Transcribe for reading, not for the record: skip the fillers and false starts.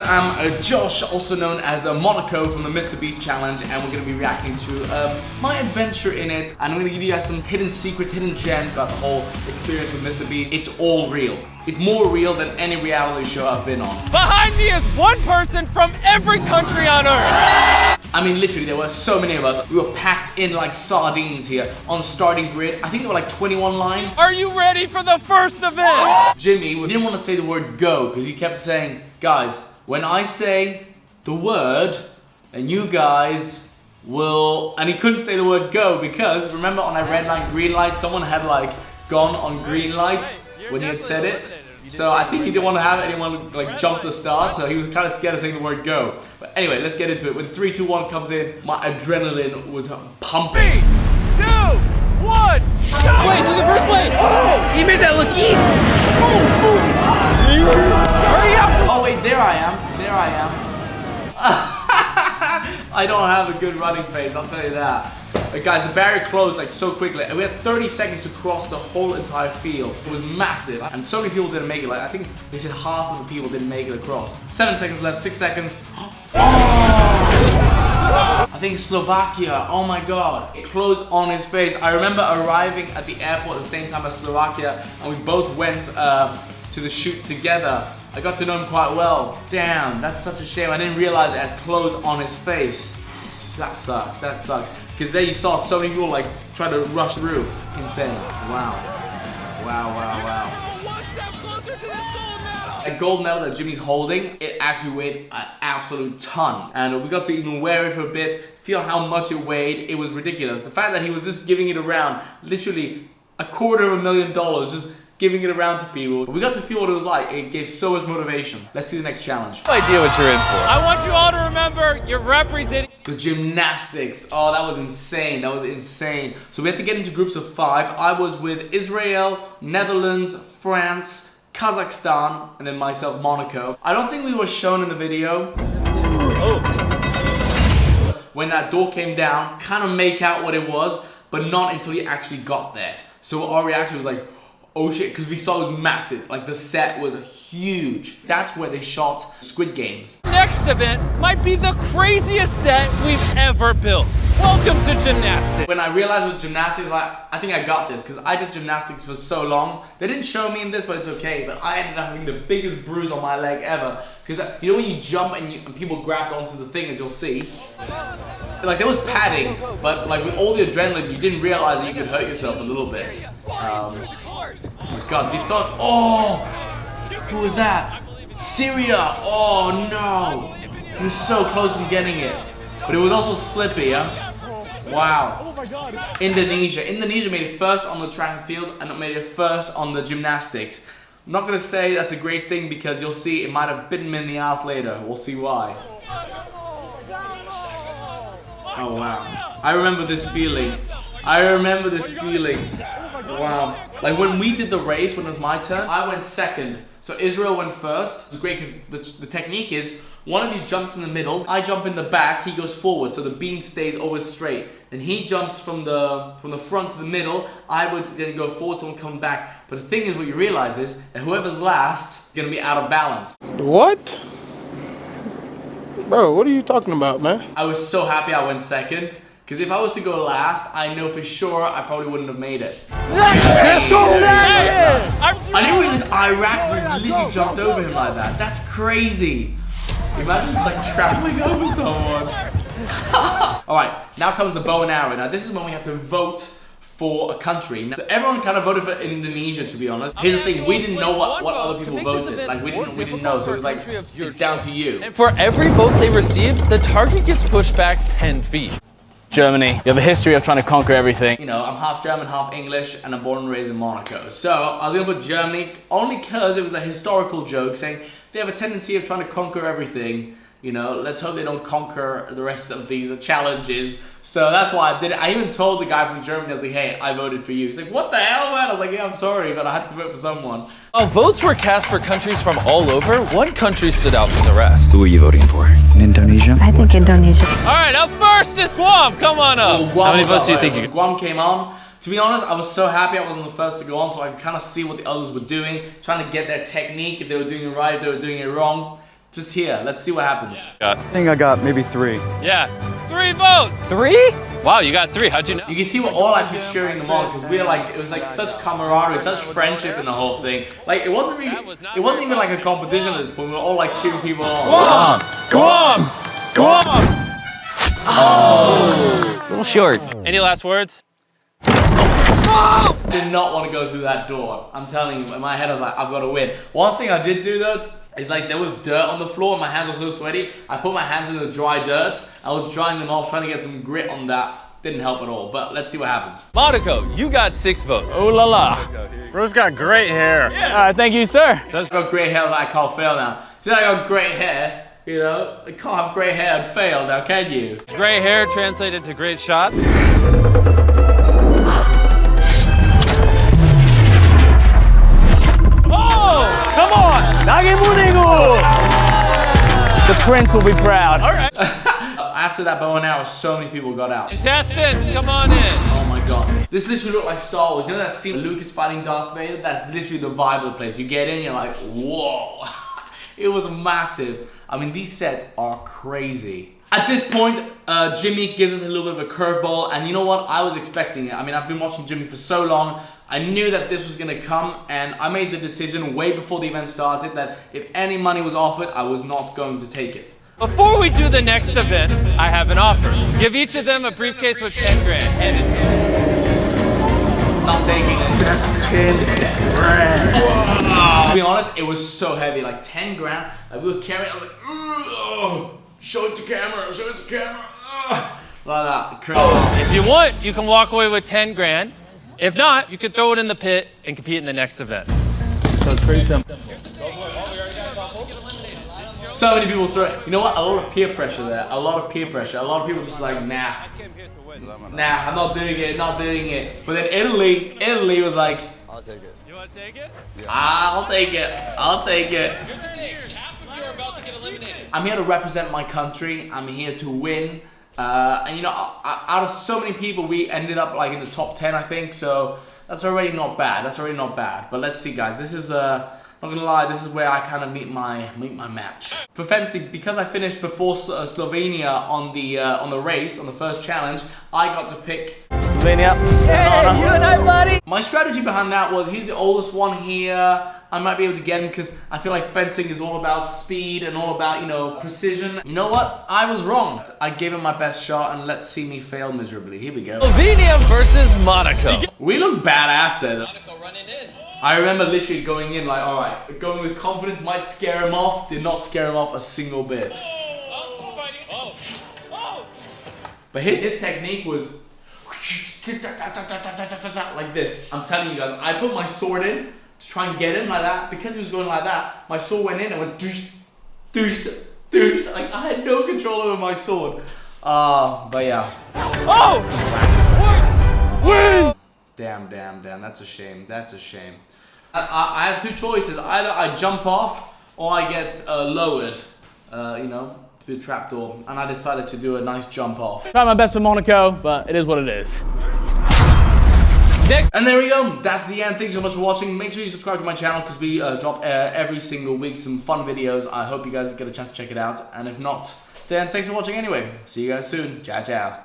I'm Josh, also known as Monaco from the Mr.Beast challenge, and we're going to be reacting to my adventure in it, and I'm going to give you guys some hidden secrets, hidden gems about the whole experience with Mr.Beast. It's all real. It's more real than any reality show I've been on. Behind me is one person from every country on Earth. I mean, literally, there were so many of us. We were packed in like sardines here on the starting grid. I think there were like 21 lines. Are you ready for the first event? Jimmy didn't want to say the word go because he kept saying, guys, when I say the word, and you guys will... And he couldn't say the word go because, remember on that red light, green light, someone had like gone on green light when he had said it. So I think he didn't want to have anyone like jump the start, so he was kind of scared of saying the word go. But anyway, let's get into it. When 3, 2, 1 comes in, my adrenaline was pumping. 3, 2, 1, go! Wait, to the first place! Oh, he made that look easy. Hurry up! Oh wait, there I am. There I am. I don't have a good running face, I'll tell you that. Guys, the barrier closed like so quickly. We had 30 seconds to cross the whole entire field. It was massive, and so many people didn't make it. Like I think they said half of the people didn't make it across. 7 seconds left, 6 seconds. Oh! I think Slovakia. Oh my God! It closed on his face. I remember arriving at the airport at the same time as Slovakia, and we both went to the shoot together. I got to know him quite well. Damn, that's such a shame. I didn't realize it had closed on his face. That sucks, that sucks. Because there you saw so many people like try to rush through. Insane. Wow. Wow, wow, wow. One step closer to this gold medal. That gold medal that Jimmy's holding, it actually weighed an absolute ton. And we got to even wear it for a bit, feel how much it weighed. It was ridiculous. The fact that he was just giving it around, literally $250,000, just giving it around to people. We got to feel what it was like. It gave so much motivation. Let's see the next challenge. No idea what you're in for. I want you all to remember you're representing the gymnastics. Oh, that was insane. That was insane. So we had to get into groups of 5. I was with Israel, Netherlands, France, Kazakhstan, and then myself, Monaco. I don't think we were shown in the video. Oh. When that door came down, kind of make out what it was, but not until you actually got there. So our reaction was like, oh shit, because we saw it was massive. Like the set was huge. That's where they shot Squid Games. Next event might be the craziest set we've ever built. Welcome to gymnastics. When I realized with gymnastics, like, I think I got this because I did gymnastics for so long. They didn't show me in this, but it's okay. But I ended up having the biggest bruise on my leg ever. Because you know when you jump and people grabbed onto the thing, as you'll see, like there was padding, but like with all the adrenaline, you didn't realize that you could hurt yourself a little bit. Oh my God, this song. Oh, who was that? Syria. Oh no, he was so close from getting it, but it was also slippy. Huh? Wow. Indonesia made it first on the track and field, and it made it first on the gymnastics. I'm not gonna say that's a great thing because you'll see it might have bitten me in the ass later. We'll see why. Oh wow. I remember this feeling. Wow. Like when we did the race, when it was my turn, I went second. So Israel went first. It was great because the technique is one of you jumps in the middle, I jump in the back, he goes forward, so the beam stays always straight. Then he jumps from the front to the middle, I would then go forward, someone come back. But the thing is, what you realize is that whoever's last is gonna be out of balance. What? Bro, what are you talking about, man? I was so happy I went second. Because if I was to go last, I know for sure I probably wouldn't have made it. Let's go, I didn't realize Iraq just literally jumped over him like that. That's crazy. Imagine just like traveling over someone. Alright, now comes the bow and arrow. Now this is when we have to vote for a country. So everyone kind of voted for Indonesia, to be honest. Here's the thing, we didn't know what other people voted. Like we didn't know, so it's like, it's down to you. And for every vote they receive, the target gets pushed back 10 feet. Germany. You have a history of trying to conquer everything. You know, I'm half German, half English, and I'm born and raised in Monaco. So I was gonna put Germany only because it was a historical joke saying they have a tendency of trying to conquer everything. You know, let's hope they don't conquer the rest of these challenges. So that's why I did it. I even told the guy from Germany, I was like, hey, I voted for you. He's like, what the hell, man? I was like, yeah, I'm sorry, but I had to vote for someone. While votes were cast for countries from all over, one country stood out from the rest. Who are you voting for? Indonesia? I think Indonesia. All right, up first is Guam. Come on up. Well, How many votes do you think you When Guam came on, to be honest, I was so happy I wasn't the first to go on, so I could kind of see what the others were doing, trying to get their technique, if they were doing it right, if they were doing it wrong. Just here. Let's see what happens. I think I got maybe 3. Yeah, 3 votes. 3? Wow, you got 3. How'd you know? You can see we're all actually cheering them on because we're like, it was like such camaraderie, such friendship in the whole thing. Like it wasn't really, it wasn't even like a competition at this point. We were all like cheering people on. Go on! Go on! Go on! A little short. Any last words? I did not want to go through that door. I'm telling you, in my head I was like, I've got to win. One thing I did do though, is like there was dirt on the floor and my hands were so sweaty. I put my hands in the dry dirt. I was drying them off, trying to get some grit on that. Didn't help at all, but let's see what happens. Monaco, you got 6 votes. Oh la la. Bro's got great hair. Thank you, sir. I've got grey hair, I can't fail now. He said I got grey hair, you know? I can't have grey hair and fail now, can you? Gray hair translated to great shots. Oh! Come on! Nagemunigo! The prince will be proud. All right. After that bow and arrow, so many people got out. Contestants, come on in. Oh my god. This literally looked like Star Wars. You know that scene of Lucas fighting Darth Vader? That's literally the vibe of the place. You get in, you're like, whoa. It was massive. I mean, these sets are crazy. At this point, Jimmy gives us a little bit of a curveball, and you know what? I was expecting it. I mean, I've been watching Jimmy for so long. I knew that this was gonna come, and I made the decision way before the event started that if any money was offered, I was not going to take it. Before we do the next event, I have an offer. Give each of them a briefcase with 10 grand. Hand it to them. Not taking it. That's 10 grand. To be honest, it was so heavy, like 10 grand. Like we were carrying it, I was like, oh, show it to camera, show it to camera. Like that, crazy. If you want, you can walk away with 10 grand. If not, you can throw it in the pit and compete in the next event. So it's pretty simple. So many people throw it. You know what? A lot of peer pressure there. A lot of peer pressure. A lot of people just like, nah. Nah, I'm not doing it, not doing it. But then Italy was like, I'll take it. You want to take it? I'll take it. I'll take it. Half of you are about to get eliminated. I'm here to represent my country. I'm here to win. And you know, out of so many people, we ended up like in the top 10, I think. So that's already not bad. That's already not bad. But let's see, guys. This is not gonna lie. This is where I kind of meet my match. For fencing, because I finished before Slovenia on the race on the first challenge, I got to pick. Slovenia. Hey, you and I, buddy. My strategy behind that was he's the oldest one here. I might be able to get him because I feel like fencing is all about speed and all about, you know, precision. You know what? I was wrong. I gave him my best shot and let's see me fail miserably. Here we go. Slovenia versus Monaco. We look badass there. Monaco running in. I remember literally going in like, all right, going with confidence might scare him off. Did not scare him off a single bit. But his technique was like this. I'm telling you guys, I put my sword in to try and get him like that. Because he was going like that, my sword went in and went doosh, doosh, doosh. Like I had no control over my sword. But yeah. Oh! Win! Damn, that's a shame, that's a shame. I had two choices, either I jump off or I get lowered, you know, through the trapdoor, and I decided to do a nice jump off. Tried my best for Monaco, but it is what it is. And there we go, that's the end. Thanks so much for watching. Make sure you subscribe to my channel because we drop every single week some fun videos. I hope you guys get a chance to check it out, and if not, then thanks for watching anyway. See you guys soon. Ciao, ciao.